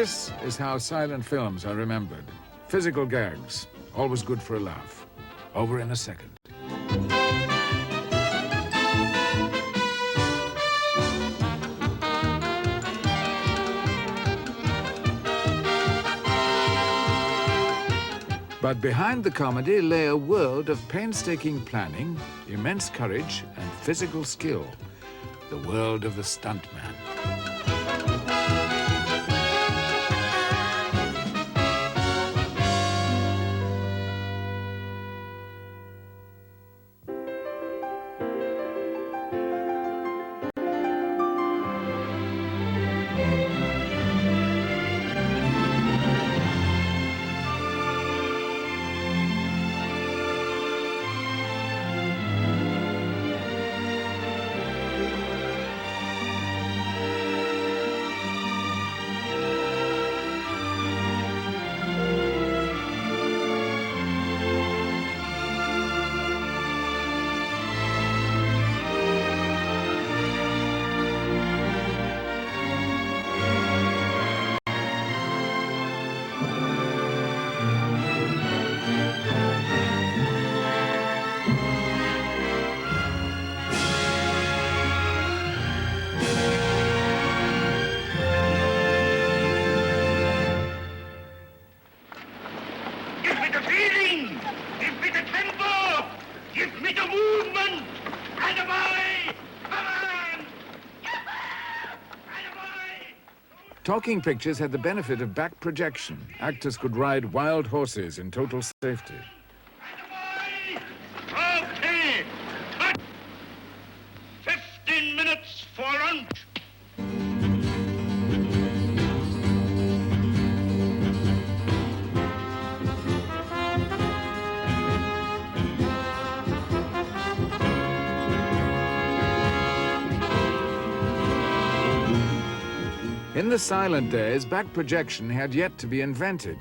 This is how silent films are remembered. Physical gags, always good for a laugh. Over in a second. But behind the comedy lay a world of painstaking planning, immense courage, and physical skill. The world of the stuntman. Talking pictures had the benefit of back projection. Actors could ride wild horses in total safety. Okay, cut. 15 minutes for lunch. In the silent days, back projection had yet to be invented.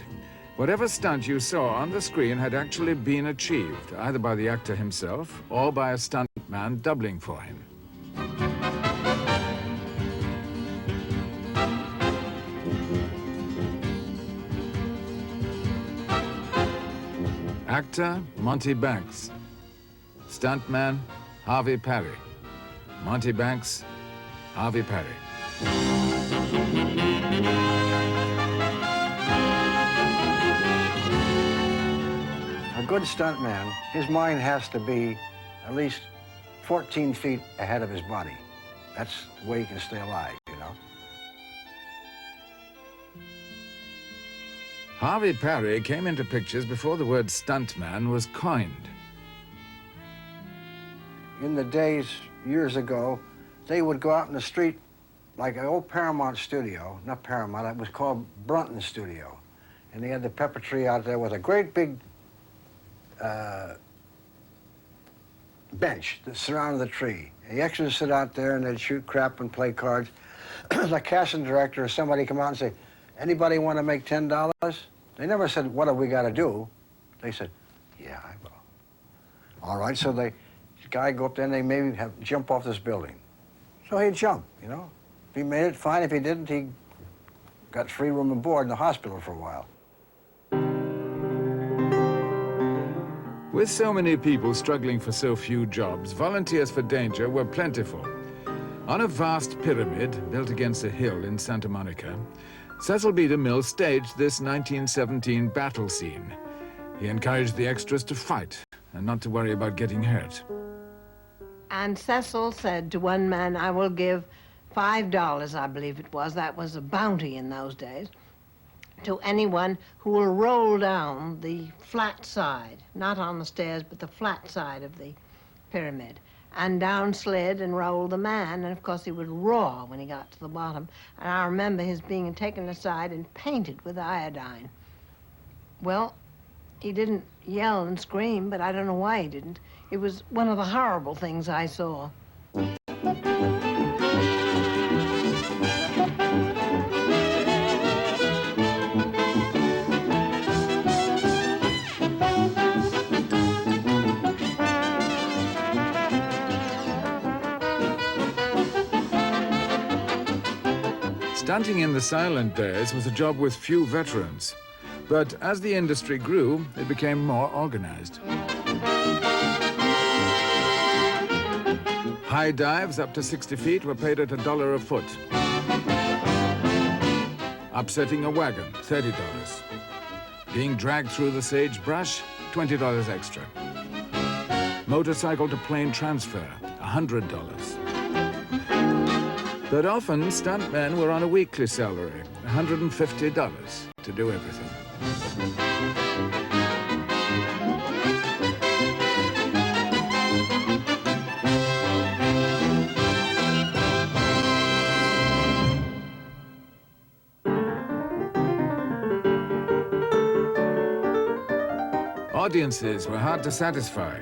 Whatever stunt you saw on the screen had actually been achieved, either by the actor himself or by a stuntman doubling for him. Actor, Monty Banks. Stuntman, Harvey Parry. Monty Banks, Harvey Parry. A good stuntman, his mind has to be at least 14 feet ahead of his body. That's the way he can stay alive, you know. Harvey Parry came into pictures before the word stuntman was coined. In the days, years ago, they would go out in the street like an old Paramount studio, not Paramount, it was called Brunton Studio. And they had the pepper tree out there with a great big bench that surrounded the tree. And the extras would sit out there and they'd shoot crap and play cards. The casting director or somebody come out and say, anybody want to make $10? They never said, what have we got to do? They said, yeah, I will. All right, so the guy go up there and they maybe jump off this building. So he'd jump, you know. If he made it, fine. If he didn't, he got free room and board in the hospital for a while. With so many people struggling for so few jobs, volunteers for danger were plentiful. On a vast pyramid built against a hill in Santa Monica, Cecil B. DeMille staged this 1917 battle scene. He encouraged the extras to fight and not to worry about getting hurt. And Cecil said to one man, I will give $5, I believe it was, that was a bounty in those days, to anyone who will roll down the flat side, not on the stairs, but the flat side of the pyramid. And down slid and rolled the man, and of course he would roar when he got to the bottom. And I remember his being taken aside and painted with iodine. Well, he didn't yell and scream, but I don't know why he didn't. It was one of the horrible things I saw. Stunting in the silent days was a job with few veterans. But as the industry grew, it became more organized. High dives up to 60 feet were paid at $1 a foot. Upsetting a wagon, $30. Being dragged through the sagebrush, $20 extra. Motorcycle to plane transfer, $100. But often, stuntmen were on a weekly salary, $150 to do everything. Audiences were hard to satisfy.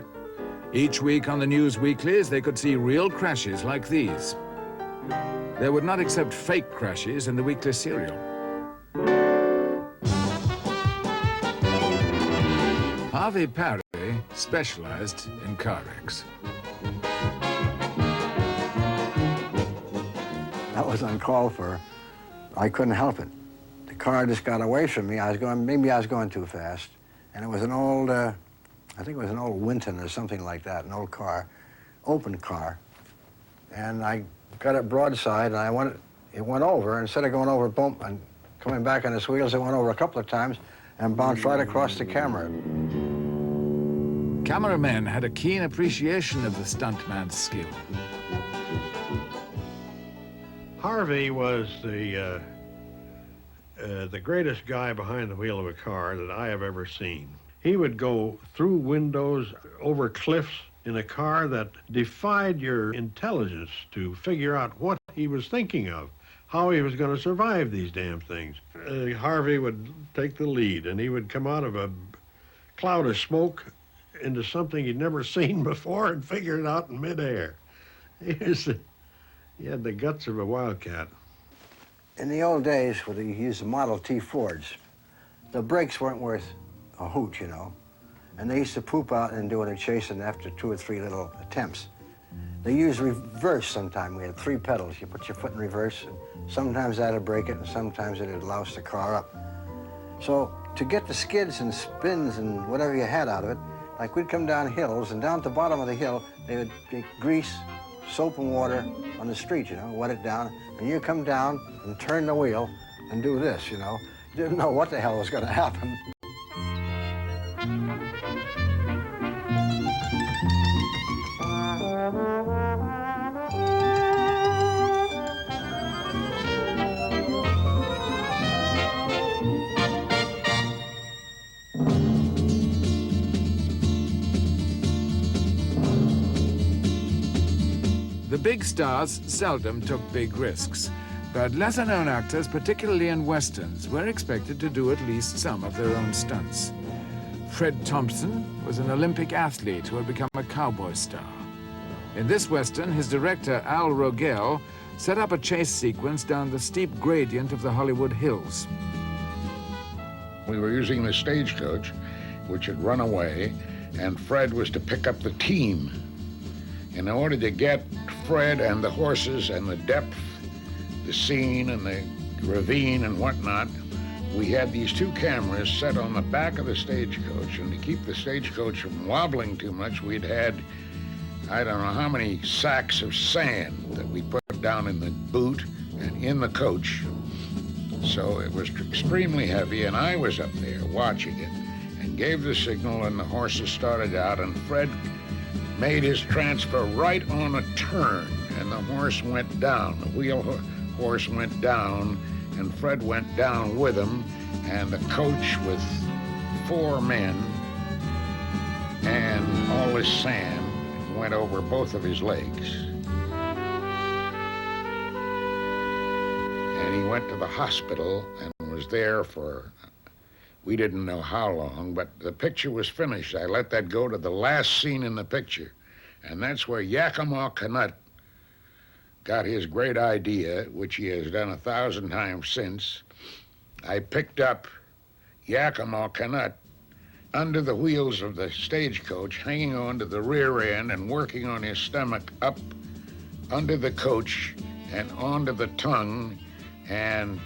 Each week on the news weeklies, they could see real crashes like these. They would not accept fake crashes in the weekly serial. Harvey Parry specialized in car wrecks. That was uncalled for. I couldn't help it. The car just got away from me. Maybe I was going too fast. And it was an old, I think it was an old Winton or something like that, an old car, open car. And I got it broadside, and it went over. Instead of going over, boom, and coming back on its wheels, it went over a couple of times and bounced right across the camera. Cameramen had a keen appreciation of the stuntman's skill. Harvey was the greatest guy behind the wheel of a car that I have ever seen. He would go through windows, over cliffs in a car that defied your intelligence to figure out what he was thinking of, how he was going to survive these damn things. Harvey would take the lead, and he would come out of a cloud of smoke into something he'd never seen before and figure it out in midair. He had the guts of a wildcat. In the old days, when they used the Model T Fords, the brakes weren't worth a hoot, you know. And they used to poop out and do a chasing after 2 or 3 little attempts. They used reverse sometimes. We had 3 pedals. You put your foot in reverse, and sometimes that'd break it, and sometimes it'd louse the car up. So to get the skids and spins and whatever you had out of it, like we'd come down hills, and down at the bottom of the hill, they would grease, soap and water on the street, you know, wet it down, and you come down and turn the wheel and do this, you know. You didn't know what the hell was going to happen. The big stars seldom took big risks, but lesser-known actors, particularly in westerns, were expected to do at least some of their own stunts. Fred Thompson was an Olympic athlete who had become a cowboy star. In this western, his director, Al Rogel, set up a chase sequence down the steep gradient of the Hollywood Hills. We were using the stagecoach, which had run away, and Fred was to pick up the team. In order to get Fred and the horses and the depth, the scene and the ravine and whatnot, we had these 2 cameras set on the back of the stagecoach, and to keep the stagecoach from wobbling too much, we'd had, I don't know how many sacks of sand that we put down in the boot and in the coach. So it was extremely heavy, and I was up there watching it and gave the signal, and the horses started out, and Fred made his transfer right on a turn, and the horse went down. The wheel horse went down, and Fred went down with him, and the coach with 4 men and all this sand went over both of his legs. And he went to the hospital and was there for, we didn't know how long, but the picture was finished. I let that go to the last scene in the picture. And that's where Yakima Canutt got his great idea, which he has done 1,000 times since. I picked up Yakima Canutt under the wheels of the stagecoach, hanging on to the rear end and working on his stomach up under the coach and onto the tongue and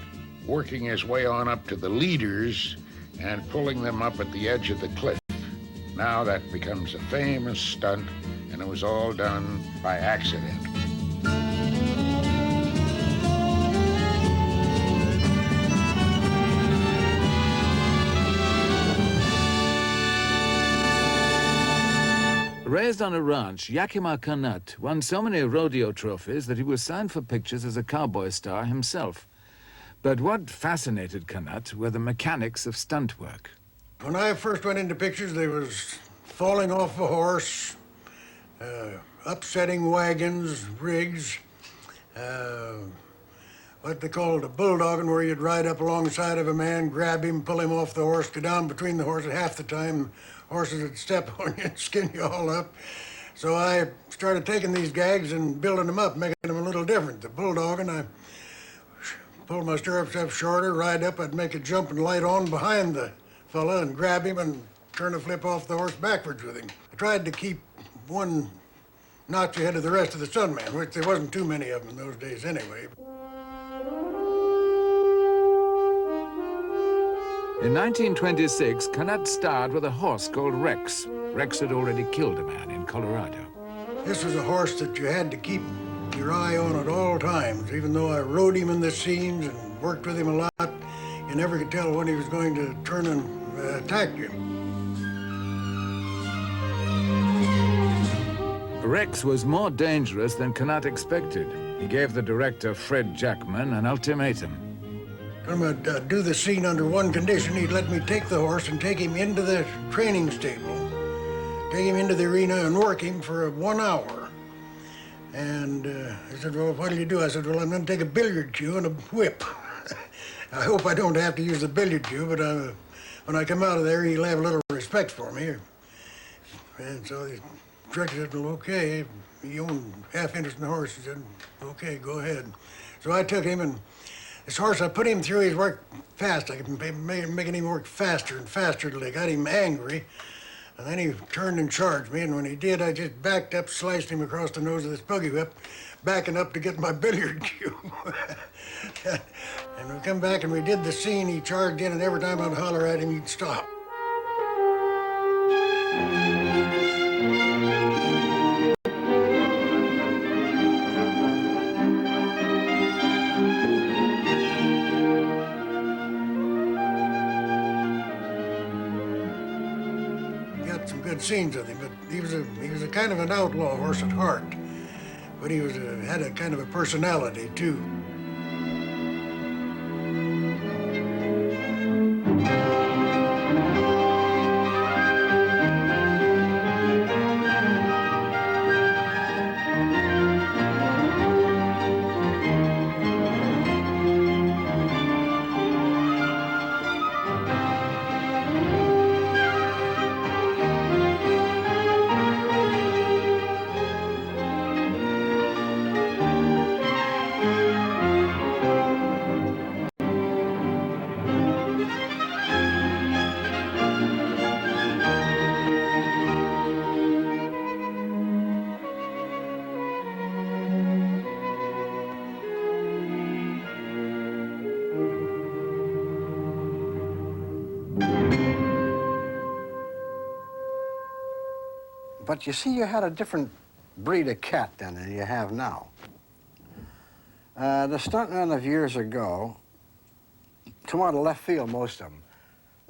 working his way on up to the leaders and pulling them up at the edge of the cliff. Now that becomes a famous stunt, and it was all done by accident. Raised on a ranch, Yakima Canutt won so many rodeo trophies that he was signed for pictures as a cowboy star himself. But what fascinated Canutt were the mechanics of stunt work. When I first went into pictures, there was falling off a horse, upsetting wagons, rigs, what they called a bulldogging, where you'd ride up alongside of a man, grab him, pull him off the horse, go down between the horses. Half the time, horses would step on you and skin you all up. So I started taking these gags and building them up, making them a little different. The bulldogging, I pulled my stirrups up shorter, ride up, I'd make a jump and light on behind the fella and grab him and turn a flip off the horse backwards with him. I tried to keep one notch ahead of the rest of the stuntmen, which there wasn't too many of them in those days anyway. In 1926, Canutt starred with a horse called Rex. Rex had already killed a man in Colorado. This was a horse that you had to keep your eye on at all times. Even though I rode him in the scenes and worked with him a lot, you never could tell when he was going to turn and attack you. Rex was more dangerous than Canutt expected. He gave the director, Fred Jackman, an ultimatum. I'm going to do the scene under one condition. He'd let me take the horse and take him into the training stable, take him into the arena and work him for 1 hour. And he said, well, what'll you do? I said, well, I'm going to take a billiard cue and a whip. I hope I don't have to use the billiard cue, but when I come out of there, he'll have a little respect for me. And so the director said, well, okay. He owned half interest in the horse. He said, okay, go ahead. So I took him, and this horse, I put him through his work fast. I could making him work faster and faster till I got him angry. And then he turned and charged me, and when he did, I just backed up, sliced him across the nose with this buggy whip, backing up to get my billiard cue. And we come back and we did the scene. He charged in, and every time I'd holler at him, he'd stop. Scenes with him, but he was a kind of an outlaw horse at heart, but he had a kind of a personality too. But you see, you had a different breed of cat then than you have now. The stuntmen of years ago come out of left field, most of them.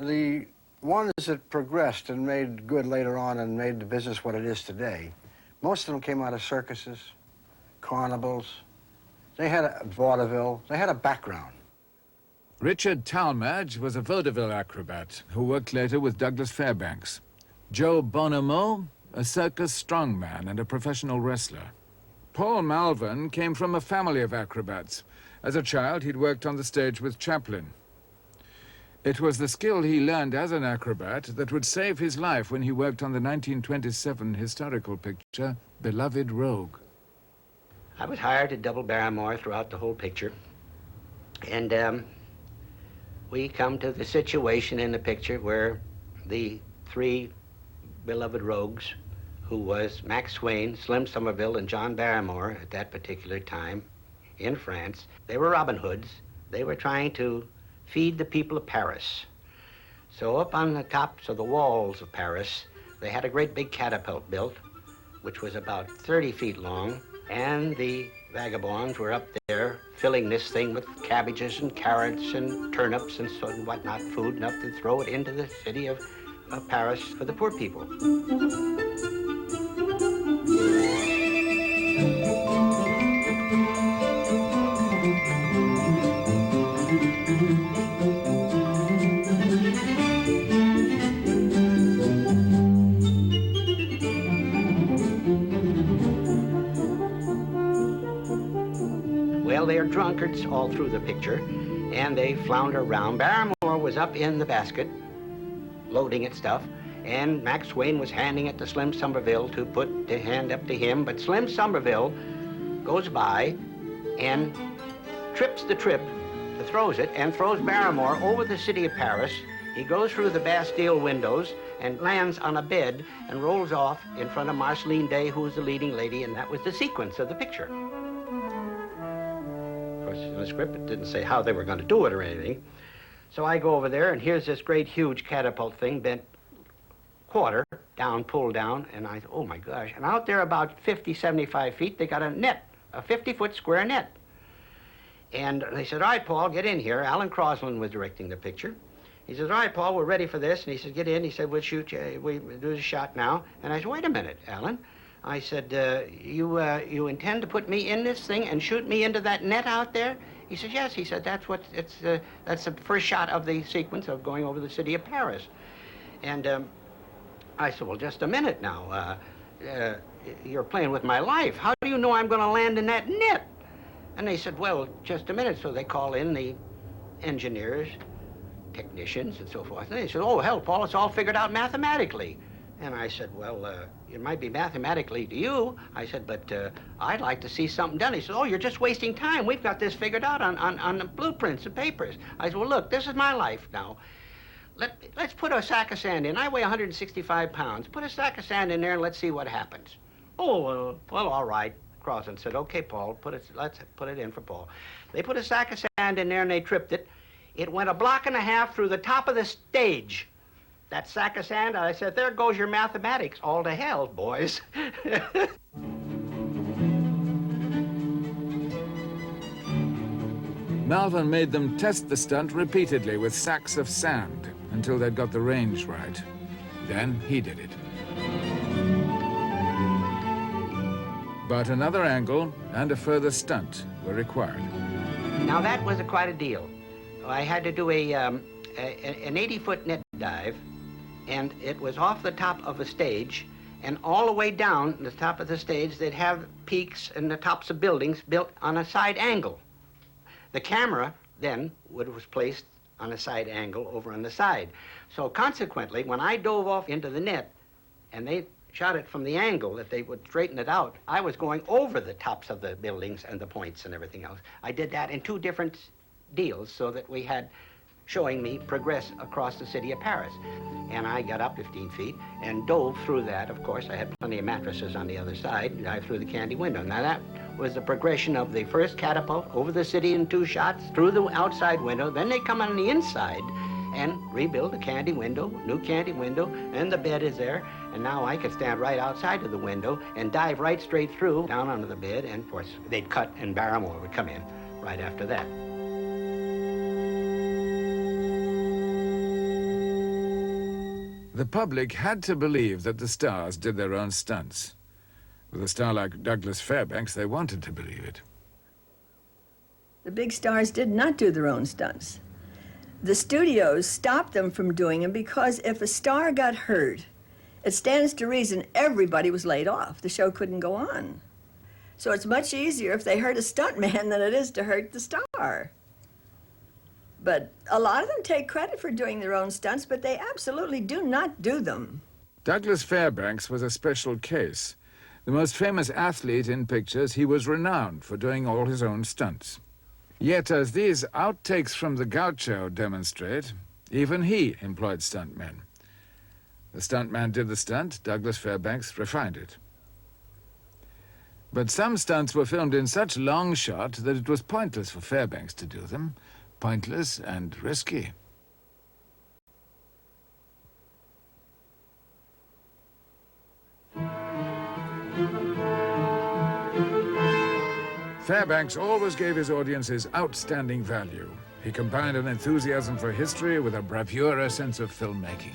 The ones that progressed and made good later on and made the business what it is today, most of them came out of circuses, carnivals. They had a vaudeville. They had a background. Richard Talmadge was a vaudeville acrobat who worked later with Douglas Fairbanks. Joe Bonamo, a circus strongman and a professional wrestler. Paul Malvern came from a family of acrobats. As a child, he'd worked on the stage with Chaplin. It was the skill he learned as an acrobat that would save his life when he worked on the 1927 historical picture, Beloved Rogue. I was hired to double Barrymore throughout the whole picture. And we come to the situation in the picture where the three beloved rogues, who was Max Swain, Slim Somerville, and John Barrymore at that particular time in France, they were Robin Hoods They were trying to feed the people of Paris. So up on the tops of the walls of Paris, they had a great big catapult built, which was about 30 feet long, and the vagabonds were up there filling this thing with cabbages and carrots and turnips and so and whatnot, food enough to throw it into the city of Paris for the poor people. Well, they are drunkards all through the picture, and they flounder around. Barrymore was up in the basket, loading at stuff, and Max Wayne was handing it to Slim Somerville to put the hand up to him, but Slim Somerville goes by and trips the trip, throws it, and throws Barrymore over the city of Paris. He goes through the Bastille windows and lands on a bed and rolls off in front of Marceline Day, who was the leading lady, and that was the sequence of the picture. In the script, it didn't say how they were going to do it or anything. So I go over there, and here's this great, huge catapult thing, bent quarter, down, pulled down, and I thought, oh my gosh. And out there about 50, 75 feet, they got a net, a 50-foot square net. And they said, all right, Paul, get in here. Alan Crosland was directing the picture. He says, all right, Paul, we're ready for this. And he said, get in. He said, we'll shoot you. We do the shot now. And I said, wait a minute, Alan. I said, you intend to put me in this thing and shoot me into that net out there? He said, yes. He said, that's the first shot of the sequence of going over the city of Paris. And I said, well, just a minute now. You're playing with my life. How do you know I'm going to land in that net? And they said, well, just a minute. So they call in the engineers, technicians, and so forth. And they said, oh, hell, Paul, it's all figured out mathematically. And I said, well, it might be mathematically to you. I said, but I'd like to see something done. He said, oh, you're just wasting time. We've got this figured out on the blueprints and papers. I said, well, look, this is my life now. Let's put a sack of sand in. I weigh 165 pounds. Put a sack of sand in there and let's see what happens. Oh, well, all right. Crosland said, okay, Paul, let's put it in for Paul. They put a sack of sand in there and they tripped it. It went 1.5 blocks through the top of the stage. That sack of sand, I said, there goes your mathematics. All to hell, boys. Malvern made them test the stunt repeatedly with sacks of sand until they'd got the range right. Then he did it. But another angle and a further stunt were required. Now that was quite a deal. I had to do an 80-foot net dive, and it was off the top of a stage, and all the way down the top of the stage, they'd have peaks and the tops of buildings built on a side angle. The camera then was placed on a side angle over on the side. So consequently, when I dove off into the net, and they shot it from the angle that they would straighten it out, I was going over the tops of the buildings and the points and everything else. I did that in 2 different deals so that we had showing me progress across the city of Paris. And I got up 15 feet and dove through that. Of course, I had plenty of mattresses on the other side, and dived through the candy window. Now that was the progression of the first catapult over the city in 2 shots, through the outside window. Then they come on the inside and rebuild the candy window, new candy window, and the bed is there. And now I could stand right outside of the window and dive right straight through, down onto the bed, and of course, they'd cut and Barrymore would come in right after that. The public had to believe that the stars did their own stunts. With a star like Douglas Fairbanks, they wanted to believe it. The big stars did not do their own stunts. The studios stopped them from doing them because if a star got hurt, it stands to reason everybody was laid off. The show couldn't go on. So it's much easier if they hurt a stuntman than it is to hurt the star. But a lot of them take credit for doing their own stunts, but they absolutely do not do them. Douglas Fairbanks was a special case. The most famous athlete in pictures, he was renowned for doing all his own stunts. Yet, as these outtakes from the Gaucho demonstrate, even he employed stuntmen. The stuntman did the stunt, Douglas Fairbanks refined it. But some stunts were filmed in such long shot that it was pointless for Fairbanks to do them. pointless and risky. Fairbanks always gave his audiences outstanding value. He combined an enthusiasm for history with a bravura sense of filmmaking.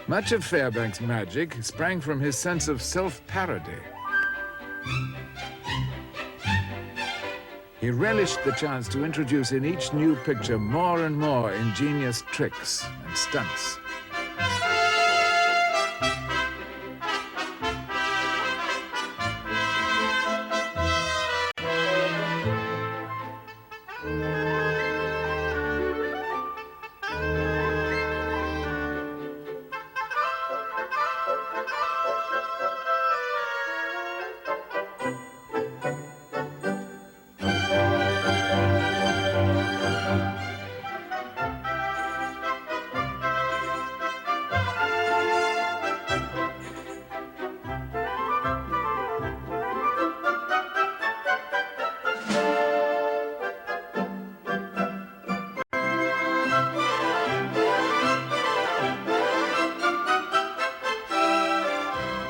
Much of Fairbanks' magic sprang from his sense of self-parody. He relished the chance to introduce in each new picture more and more ingenious tricks and stunts.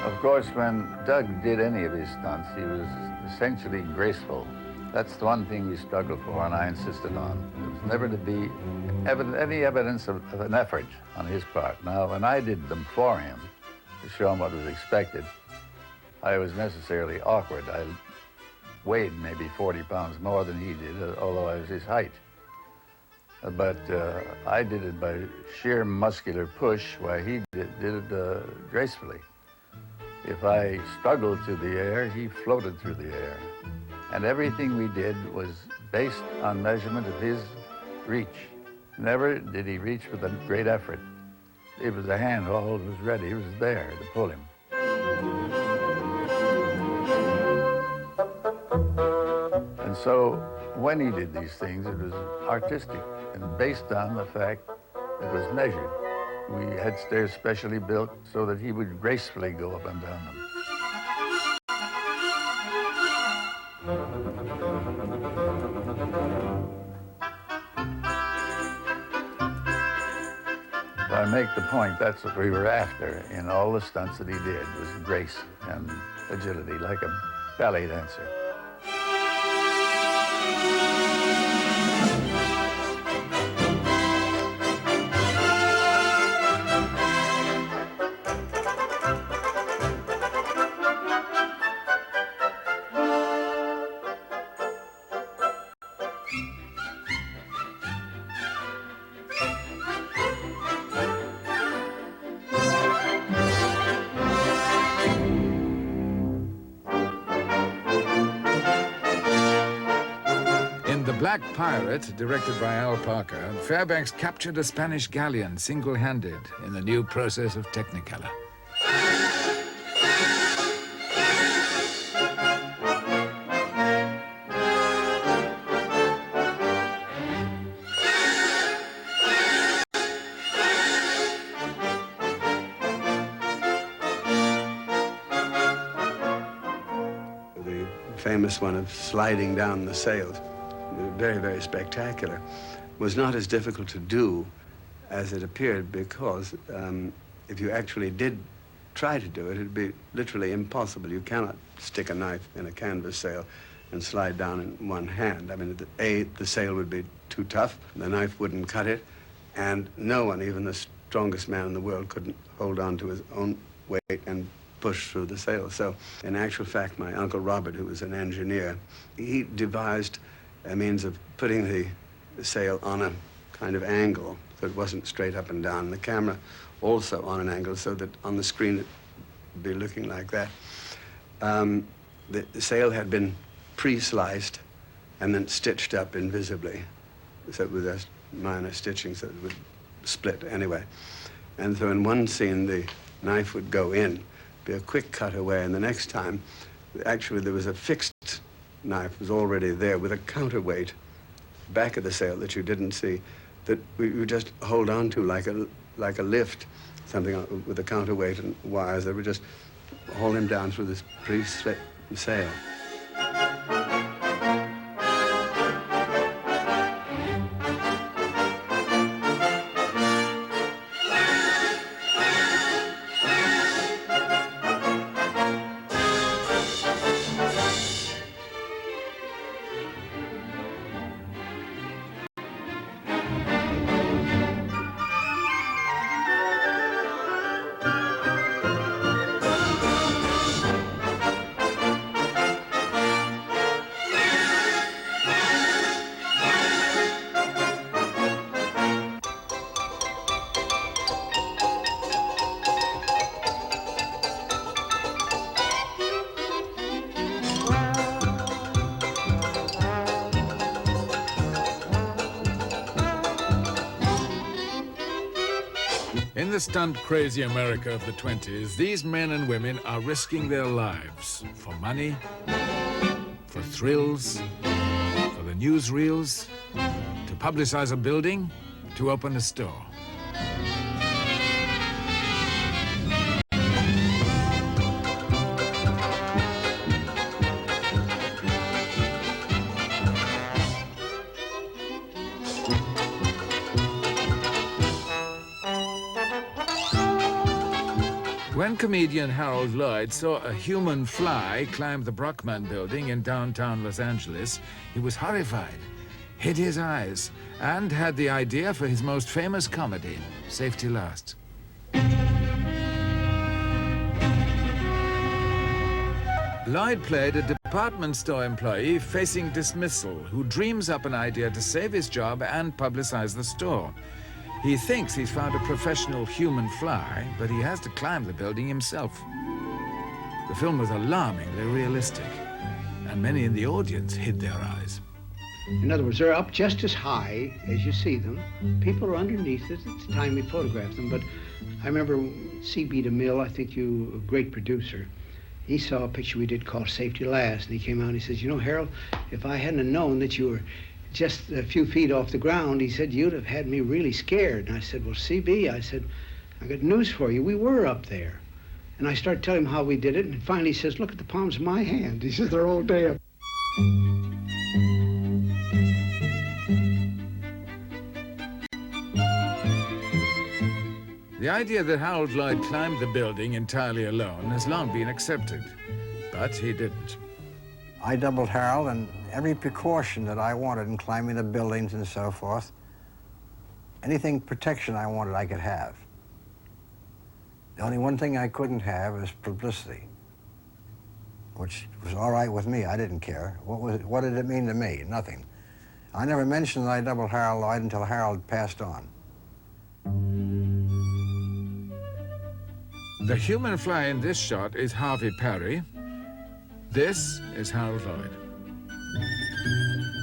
Of course, when Doug did any of his stunts, he was essentially graceful. That's the one thing we struggled for, and I insisted on. There was never to be any evidence of an effort on his part. Now, when I did them for him, to show him what was expected, I was necessarily awkward. I weighed maybe 40 pounds more than he did, although I was his height. But I did it by sheer muscular push, while he did it gracefully. If I struggled through the air, he floated through the air. And everything we did was based on measurement of his reach. Never did he reach with a great effort. It was a handhold was ready, he was there to pull him. And so when he did these things, it was artistic and based on the fact it was measured. We had stairs specially built so that he would gracefully go up and down them. So I make the point, that's what we were after in all the stunts that he did, was grace and agility, like a ballet dancer. Black Pirate, directed by Al Parker, Fairbanks captured a Spanish galleon single-handed in the new process of Technicolor. The famous one of sliding down the sails, very, very spectacular, was not as difficult to do as it appeared, because if you actually did try to do it, it'd be literally impossible. You cannot stick a knife in a canvas sail and slide down in one hand. I mean, the sail would be too tough, the knife wouldn't cut it, and no one, even the strongest man in the world, couldn't hold on to his own weight and push through the sail. So, in actual fact, my Uncle Robert, who was an engineer, he devised a means of putting the sail on a kind of angle so it wasn't straight up and down. The camera also on an angle so that on the screen it would be looking like that. The sail had been pre-sliced and then stitched up invisibly so it was just minor stitching, so it would split anyway. And so in one scene, the knife would go in, be a quick cutaway, and the next time, actually there was a fixed knife was already there with a counterweight back of the sail that you didn't see, that we would just hold on to like a lift, something with a counterweight and wires that would just haul him down through this pretty slick sail. In the stunt-crazy America of the 20s, these men and women are risking their lives for money, for thrills, for the newsreels, to publicize a building, to open a store. When comedian Harold Lloyd saw a human fly climb the Brockman building in downtown Los Angeles, he was horrified, hid his eyes, and had the idea for his most famous comedy, Safety Last. Lloyd played a department store employee facing dismissal who dreams up an idea to save his job and publicize the store. He thinks he's found a professional human fly, but he has to climb the building himself. The film was alarmingly realistic, and many in the audience hid their eyes. In other words, they're up just as high as you see them. People are underneath it at the time we photographed them, but I remember C.B. DeMille, I think you, a great producer, he saw a picture we did called Safety Last, and he came out and he says, you know, Harold, if I hadn't have known that you were just a few feet off the ground, he said, you'd have had me really scared. And I said, well, CB, I said, I got news for you. We were up there. And I started telling him how we did it, and finally he says, look at the palms of my hand. He says, they're all damp. The idea that Harold Lloyd climbed the building entirely alone has long been accepted, but he didn't. I doubled Harold, and every precaution that I wanted in climbing the buildings and so forth, anything protection I wanted, I could have. The only one thing I couldn't have was publicity, which was all right with me. I didn't care. What did it mean to me? Nothing. I never mentioned that I doubled Harold Lloyd until Harold passed on. The human fly in this shot is Harvey Parry. This is Harold Lloyd.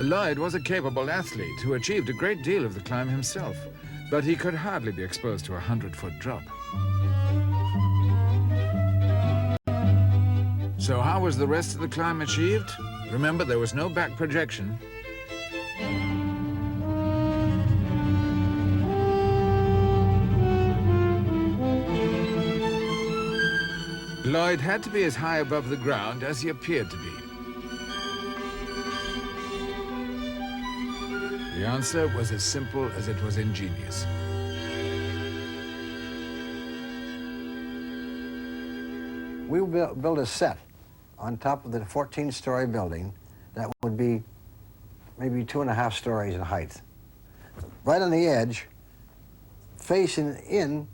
Lloyd was a capable athlete who achieved a great deal of the climb himself, but he could hardly be exposed to a 100-foot drop. So how was the rest of the climb achieved? Remember, there was no back projection. Lloyd had to be as high above the ground as he appeared to be. The answer was as simple as it was ingenious. We built a set on top of the 14-story building that would be maybe 2.5 stories in height. Right on the edge, facing in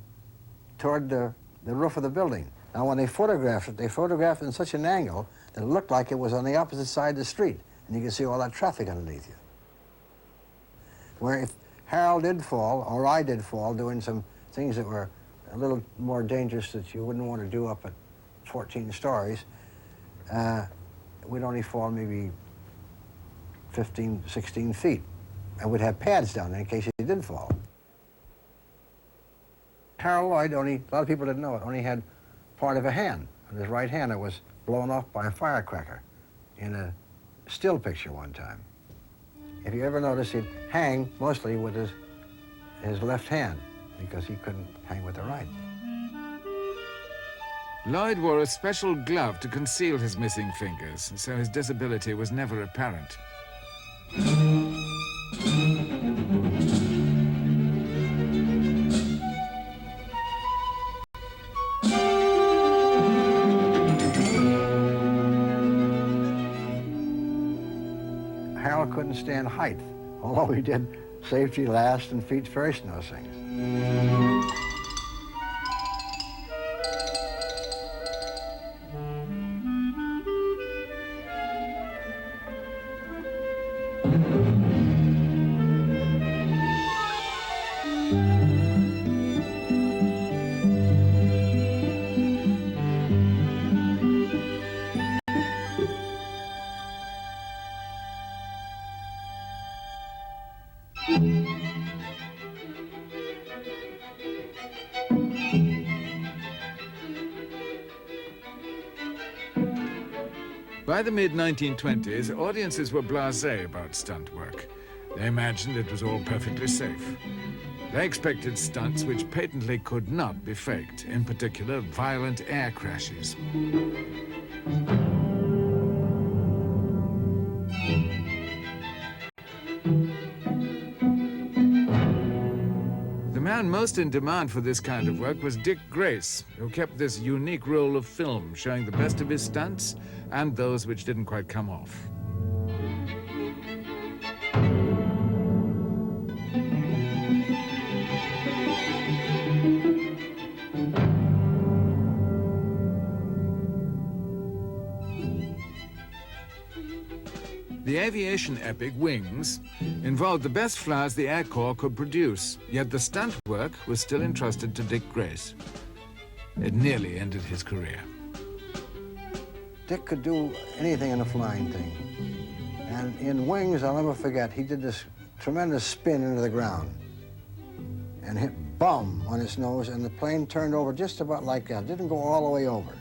toward the roof of the building. Now, when they photographed it in such an angle that it looked like it was on the opposite side of the street, and you could see all that traffic underneath you. Where if Harold did fall, or I did fall, doing some things that were a little more dangerous that you wouldn't want to do up at 14 stories, we'd only fall maybe 15, 16 feet. and would have pads down there in case he did fall. Harold Lloyd, a lot of people didn't know it, only had part of a hand on his right hand that was blown off by a firecracker in a still picture one time. If you ever notice, he'd hang mostly with his left hand because he couldn't hang with the right. Lloyd wore a special glove to conceal his missing fingers, so his disability was never apparent. Harold couldn't stand height, although he did safety last and feet first in those things. By the mid-1920s, audiences were blasé about stunt work. They imagined it was all perfectly safe. They expected stunts which patently could not be faked, in particular, violent air crashes. The man most in demand for this kind of work was Dick Grace, who kept this unique roll of film showing the best of his stunts and those which didn't quite come off. The aviation epic Wings involved the best flyers the Air Corps could produce, yet the stunt work was still entrusted to Dick Grace. It nearly ended his career. Dick could do anything in a flying thing. And in Wings, I'll never forget, he did this tremendous spin into the ground and hit bum on its nose, and the plane turned over just about like that. Didn't go all the way over.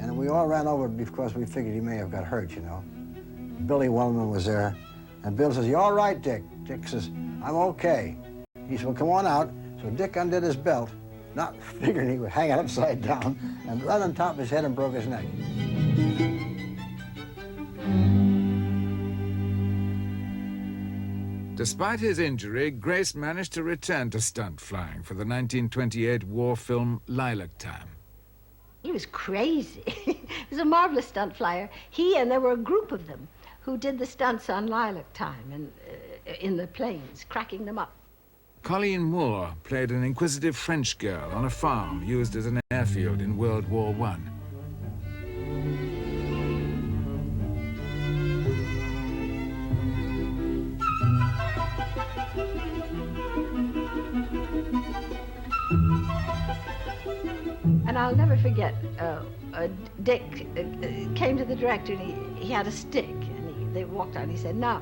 And we all ran over because we figured he may have got hurt, you know. Billy Wellman was there, and Bill says, "You all right, Dick?" Dick says, "I'm okay." He said, "Well, come on out." So Dick undid his belt, not figuring he would hang it upside down, and right on top of his head and broke his neck. Despite his injury, Grace managed to return to stunt flying for the 1928 war film Lilac Time. He was crazy. He was a marvelous stunt flyer. He and there were a group of them who did the stunts on Lilac Time and in the planes, cracking them up. Colleen Moore played an inquisitive French girl on a farm used as an airfield in World War I. And I'll never forget, Dick came to the director and he had a stick, and they walked out and he said, "Now,"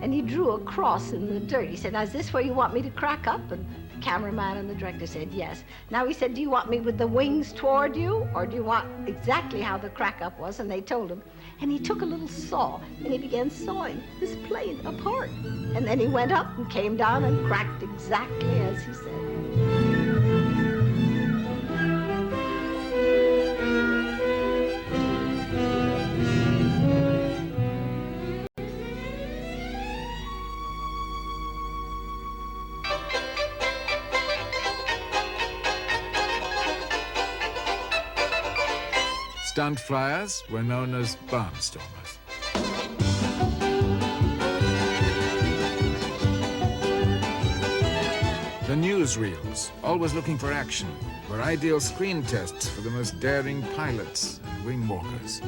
and he drew a cross in the dirt. He said, "Now, is this where you want me to crack up?" And the cameraman and the director said, "Yes." Now he said, "Do you want me with the wings toward you, or do you want exactly how the crack up was?" And they told him. And he took a little saw and he began sawing this plane apart. And then he went up and came down and cracked exactly as he said. Stunt flyers were known as barnstormers. The newsreels, always looking for action, were ideal screen tests for the most daring pilots and wing walkers.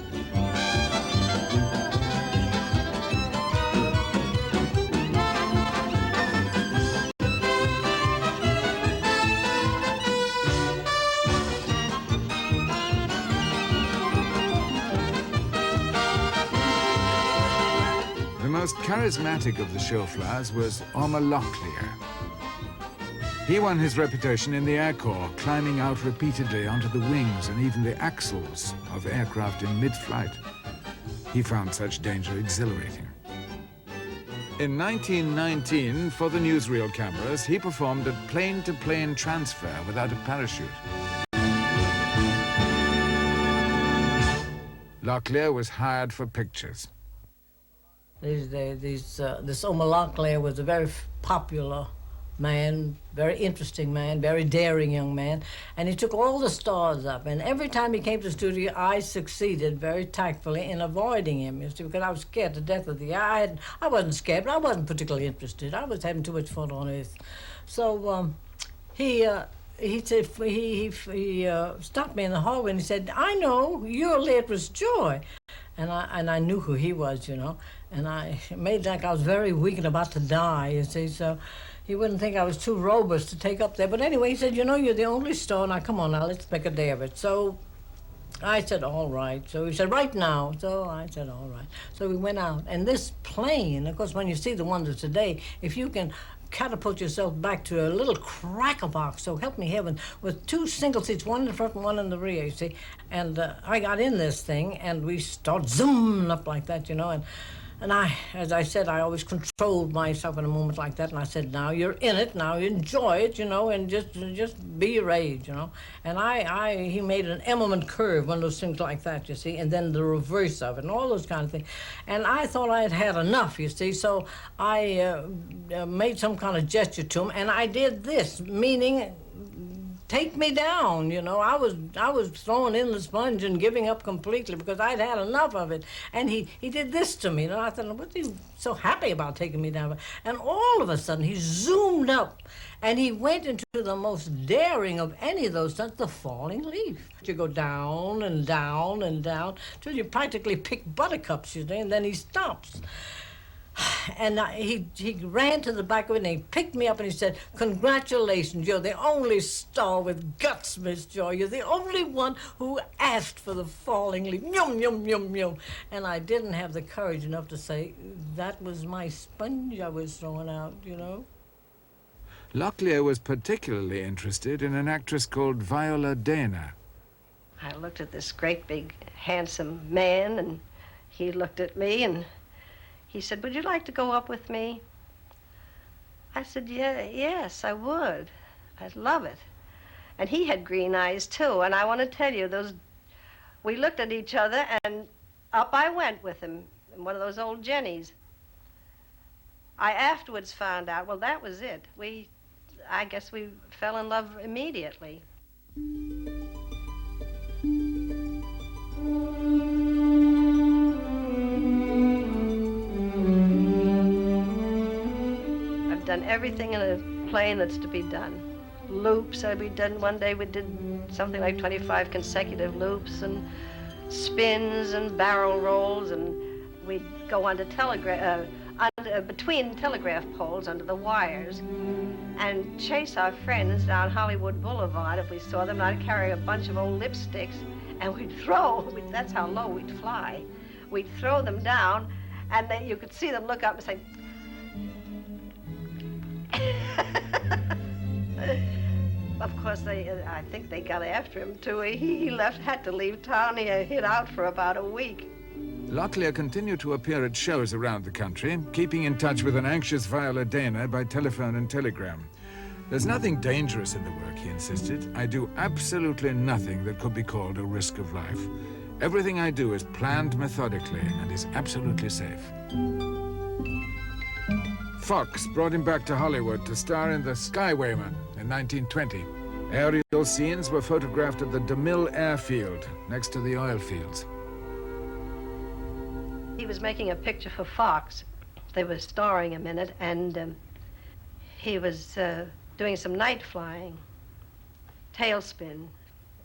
charismatic of the showflies was Ormer Locklear. He won his reputation in the Air Corps, climbing out repeatedly onto the wings and even the axles of aircraft in mid-flight. He found such danger exhilarating. In 1919, for the newsreel cameras, he performed a plane-to-plane transfer without a parachute. Locklear was hired for pictures. This Ormer Locklear was a very popular man, very interesting man, very daring young man, and he took all the stars up. And every time he came to the studio, I succeeded very tactfully in avoiding him, you see, because I was scared to death of the guy. I wasn't scared, but I wasn't particularly interested. I was having too much fun on Earth. So he stopped me in the hallway and he said, "I know, you're Leatrice Joy." And I knew who he was, you know, and I made like I was very weak and about to die, you see, so he wouldn't think I was too robust to take up there. But anyway, he said, "You know, you're the only star. Now, come on now, let's make a day of it." So I said, "All right." So he said, "Right now." So I said, "All right." So we went out. And this plane, of course, when you see the ones of today, if you can catapult yourself back to a little cracker box, so help me heaven, with two single seats, one in the front and one in the rear, you see. And I got in this thing, and we started zooming up like that, you know, and I, as I said, I always controlled myself in a moment like that, and I said, "Now you're in it, now you enjoy it, you know, and just be your age, you know." And he made an eminent curve, one of those things like that, you see, and then the reverse of it, and all those kind of things. And I thought I had had enough, you see, so I made some kind of gesture to him, and I did this, meaning, take me down, you know. I was throwing in the sponge and giving up completely because I'd had enough of it. And he did this to me, and I thought, "What's he so happy about taking me down?" And all of a sudden, he zoomed up, and he went into the most daring of any of those stunts, the falling leaf. You go down and down and down till you practically pick buttercups, you see, and then he stops. And he ran to the back of it and he picked me up and he said, "Congratulations, you're the only star with guts, Miss Joy. You're the only one who asked for the falling leaf. Yum, yum, yum, yum." And I didn't have the courage enough to say, that was my sponge I was throwing out, you know. Locklear was particularly interested in an actress called Viola Dana. I looked at this great big handsome man, and he looked at me and he said, "Would you like to go up with me?" I said, yes, I would. I'd love it. And he had green eyes, too. And I want to tell you, we looked at each other, and up I went with him in one of those old jennies. I afterwards found out, well, that was it. I guess we fell in love immediately. Done everything in a plane that's to be done. Loops, we done one day, we did something like 25 consecutive loops and spins and barrel rolls, and we'd go under between telegraph poles under the wires and chase our friends down Hollywood Boulevard if we saw them. I'd carry a bunch of old lipsticks and that's how low we'd fly. We'd throw them down, and then you could see them look up and say, of course, I think they got after him, too. He had to leave town. He hid out for about a week. Locklear continued to appear at shows around the country, keeping in touch with an anxious Viola Dana by telephone and telegram. "There's nothing dangerous in the work," he insisted. "I do absolutely nothing that could be called a risk of life. Everything I do is planned methodically and is absolutely safe." Fox brought him back to Hollywood to star in The Skywayman in 1920. Aerial scenes were photographed at the DeMille Airfield, next to the oil fields. He was making a picture for Fox. They were starring him in it, and he was doing some night flying, tailspin,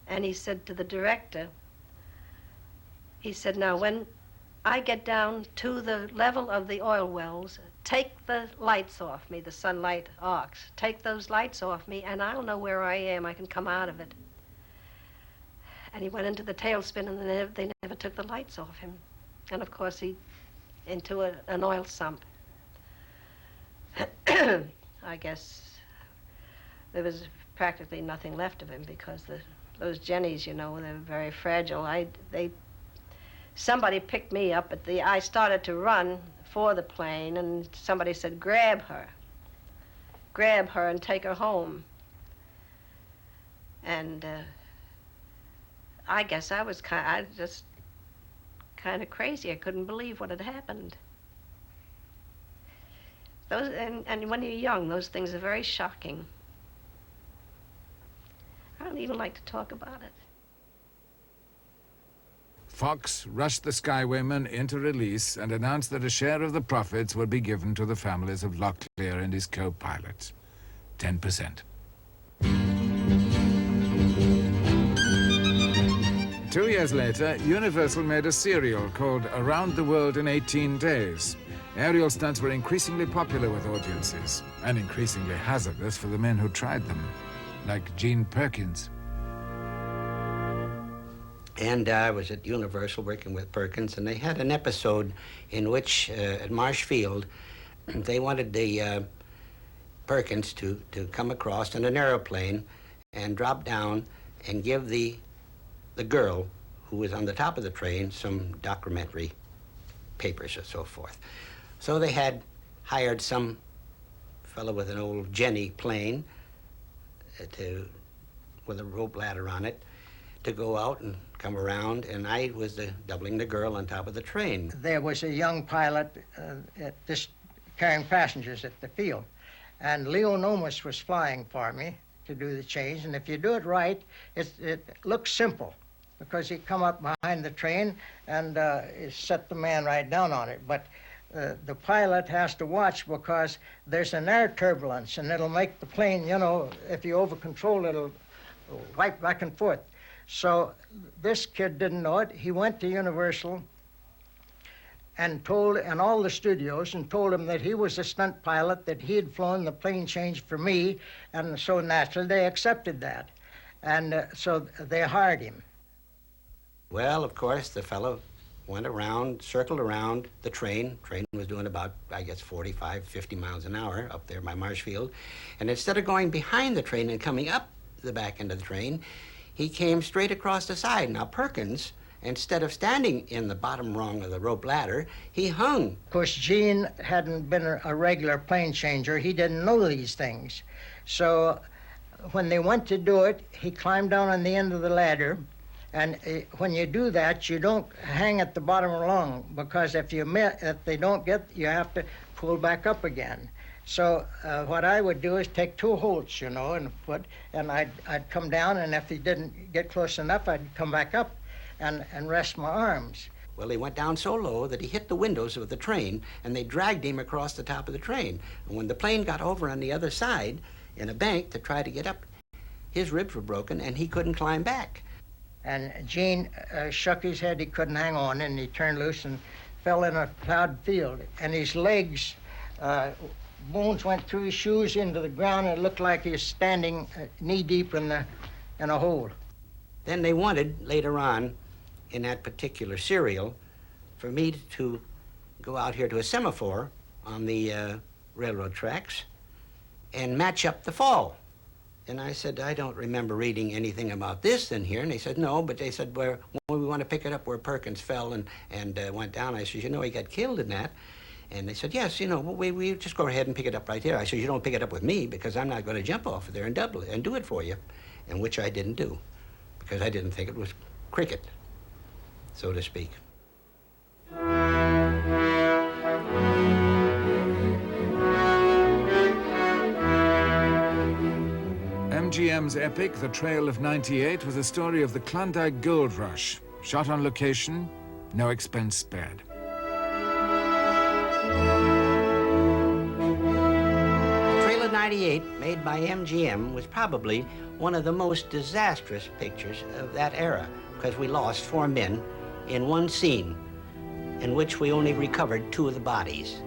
and he said to the director, he said, "Now, when I get down to the level of the oil wells, take the lights off me, the sunlight arcs. Take those lights off me, and I'll know where I am. I can come out of it." And he went into the tailspin, and they never took the lights off him. And, of course, into an oil sump. I guess there was practically nothing left of him because those jennies, you know, they're very fragile. Somebody picked me up I started to run for the plane, and somebody said, grab her and take her home. And I guess I was just kind of crazy. I couldn't believe what had happened. And when you're young, those things are very shocking. I don't even like to talk about it. Fox rushed the Skywayman into release and announced that a share of the profits would be given to the families of Locklear and his co-pilots. 10%. 2 years later, Universal made a serial called Around the World in 18 Days. Aerial stunts were increasingly popular with audiences and increasingly hazardous for the men who tried them, like Gene Perkins. And I was at Universal working with Perkins, and they had an episode in which, at Marshfield, they wanted the Perkins to come across in an airplane and drop down and give the girl who was on the top of the train some documentary papers or so forth. So they had hired some fellow with an old Jenny plane with a rope ladder on it to go out and come around, and I was doubling the girl on top of the train. There was a young pilot carrying passengers at the field, and Leo Nomis was flying for me to do the change, and if you do it right, it looks simple, because you come up behind the train and set the man right down on it. But the pilot has to watch, because there's an air turbulence, and it'll make the plane, you know, if you over-control, it'll wipe back and forth. So this kid didn't know it. He went to Universal and all the studios, and told them that he was a stunt pilot, that he had flown the plane change for me, and so naturally they accepted that. And so they hired him. Well, of course, the fellow went around, circled around the train. Train was doing about, I guess, 45, 50 miles an hour up there by Marshfield. And instead of going behind the train and coming up the back end of the train, he came straight across the side. Now, Perkins, instead of standing in the bottom rung of the rope ladder, he hung. Of course, Gene hadn't been a regular plane changer. He didn't know these things. So when they went to do it, he climbed down on the end of the ladder. And when you do that, you don't hang at the bottom rung, because if they don't get, you have to pull back up again. So what I would do is take 2 holts, you know, and I'd come down, and if he didn't get close enough, I'd come back up and rest my arms. Well, he went down so low that he hit the windows of the train, and they dragged him across the top of the train. And when the plane got over on the other side in a bank to try to get up, his ribs were broken, and he couldn't climb back. And Gene shook his head. He couldn't hang on, and he turned loose and fell in a plowed field. And his legs, bones went through his shoes into the ground, and it looked like he was standing knee-deep in a hole. Then they wanted, later on, in that particular serial, for me to go out here to a semaphore on the railroad tracks and match up the fall. And I said, I don't remember reading anything about this in here. And they said, no, but they said, well, we want to pick it up where Perkins fell and went down. I said, you know, he got killed in that. And they said, yes, you know, we just go ahead and pick it up right here. I said, you don't pick it up with me, because I'm not going to jump off of there and double it and do it for you. And which I didn't do, because I didn't think it was cricket, so to speak. MGM's epic, The Trail of '98, was a story of the Klondike Gold Rush. Shot on location, no expense spared. The Trail of '98, made by MGM, was probably one of the most disastrous pictures of that era, because we lost 4 men in one scene, in which we only recovered 2 of the bodies.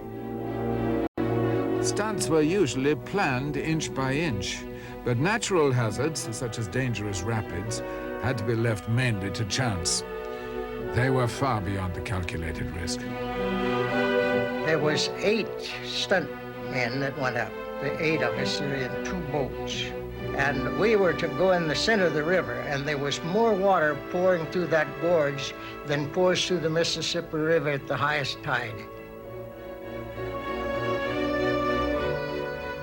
Stunts were usually planned inch by inch, but natural hazards, such as dangerous rapids, had to be left mainly to chance. They were far beyond the calculated risk. There was 8 stunt men that went up. The 8 of us were in 2 boats. And we were to go in the center of the river, and there was more water pouring through that gorge than pours through the Mississippi River at the highest tide.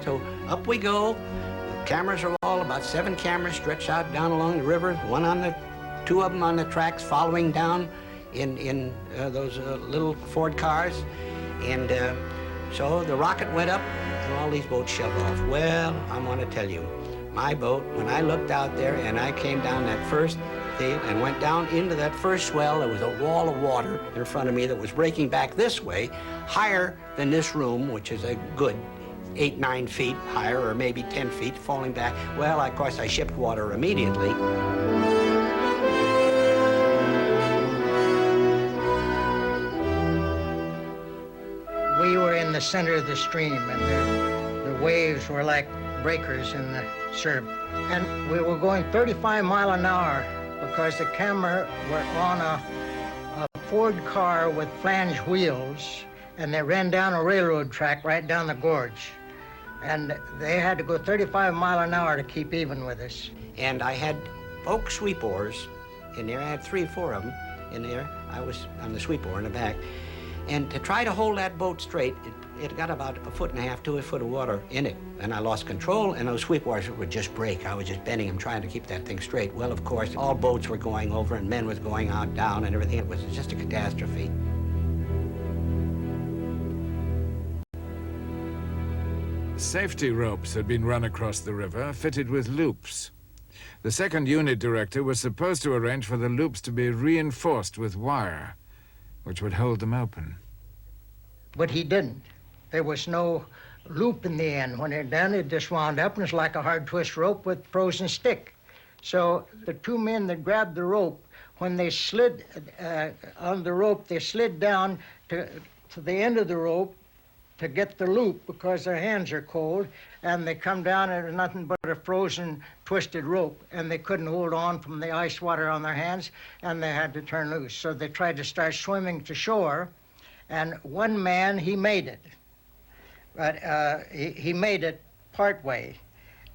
So up we go. The cameras are all about 7 cameras stretched out down along the river. 2 of them on the tracks following down in those little Ford cars. And so the rocket went up and all these boats shoved off. Well, I want to tell you, my boat, when I looked out there and I came down that first thing and went down into that first swell, there was a wall of water in front of me that was breaking back this way, higher than this room, which is a good 8, 9 feet higher, or maybe 10 feet, falling back. Well, of course, I shipped water immediately. We were in the center of the stream, and the waves were like breakers in the surf. And we were going 35 miles an hour because the camera were on a Ford car with flange wheels, and they ran down a railroad track right down the gorge. And they had to go 35 miles an hour to keep even with us. And I had oak sweep oars in there. I had 3 or 4 of them in there. I was on the sweep oar in the back. And to try to hold that boat straight, it got about 1.5 feet to 1 foot of water in it. And I lost control, and those sweep oars would just break. I was just bending them, trying to keep that thing straight. Well, of course, all boats were going over, and men was going out, down, and everything. It was just a catastrophe. Safety ropes had been run across the river, fitted with loops. The second unit director was supposed to arrange for the loops to be reinforced with wire, which would hold them open. But he didn't. There was no loop in the end. When it done, it just wound up, and it's like a hard twist rope with frozen stick. So the 2 men that grabbed the rope, when they slid on the rope, they slid down to the end of the rope to get the loop because their hands are cold, and they come down and there's nothing but a frozen, twisted rope, and they couldn't hold on from the ice water on their hands, and they had to turn loose. So they tried to start swimming to shore, and one man, he made it. But he made it part way.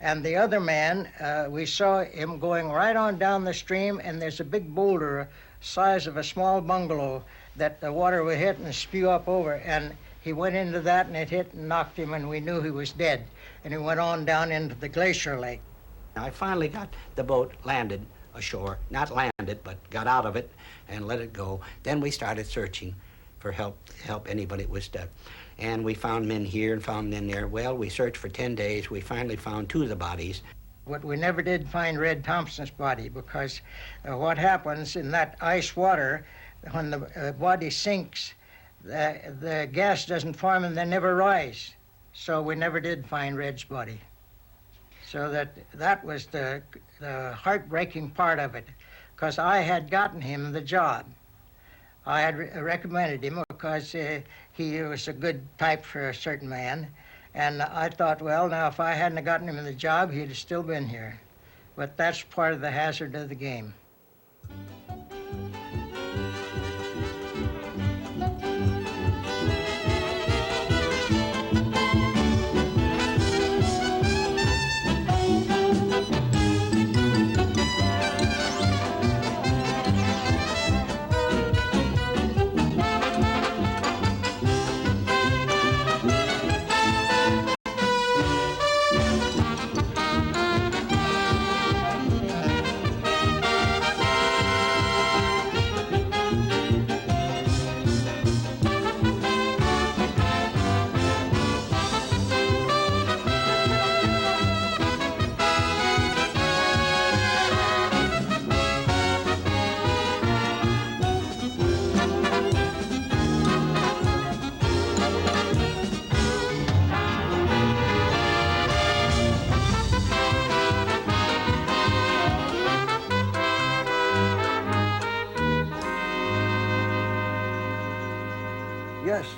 And the other man, we saw him going right on down the stream, and there's a big boulder size of a small bungalow that the water would hit and spew up over, and he went into that, and it hit and knocked him, and we knew he was dead. And he went on down into the glacier lake. I finally got the boat landed ashore. Not landed, but got out of it and let it go. Then we started searching for help anybody that was stuck. And we found men here and found men there. Well, we searched for 10 days. We finally found 2 of the bodies. But we never did find Red Thompson's body because what happens in that ice water, when the body sinks, the gas doesn't form and they never rise. So we never did find Red's body. So that was the heartbreaking part of it, because I had gotten him the job. I had recommended him because he was a good type for a certain man. And I thought, well, now if I hadn't gotten him the job, he'd have still been here. But that's part of the hazard of the game.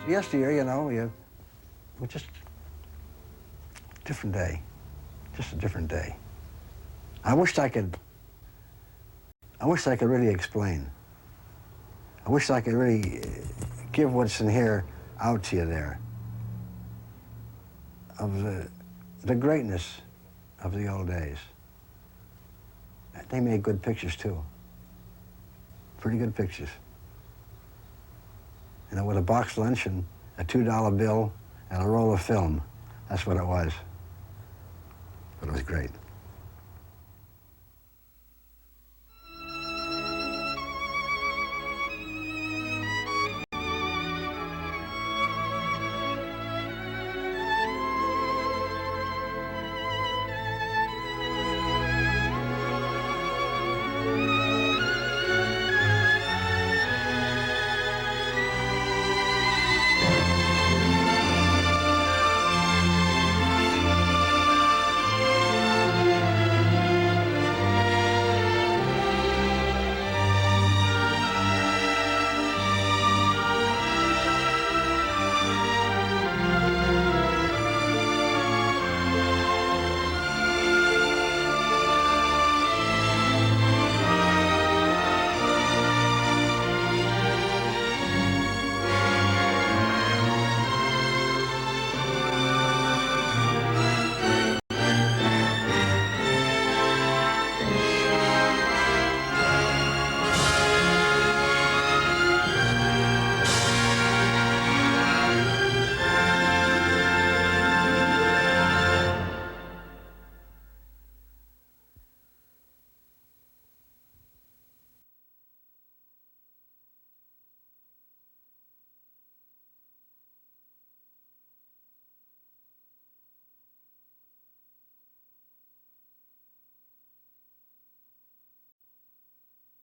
Yes, dear, you know, just different day, just a different day. I wished I could really explain. I wish I could really give what's in here out to you there. of the greatness of the old days. They made good pictures, too. Pretty good pictures. You know, with a box lunch and a $2 bill and a roll of film. That's what it was. But it was great.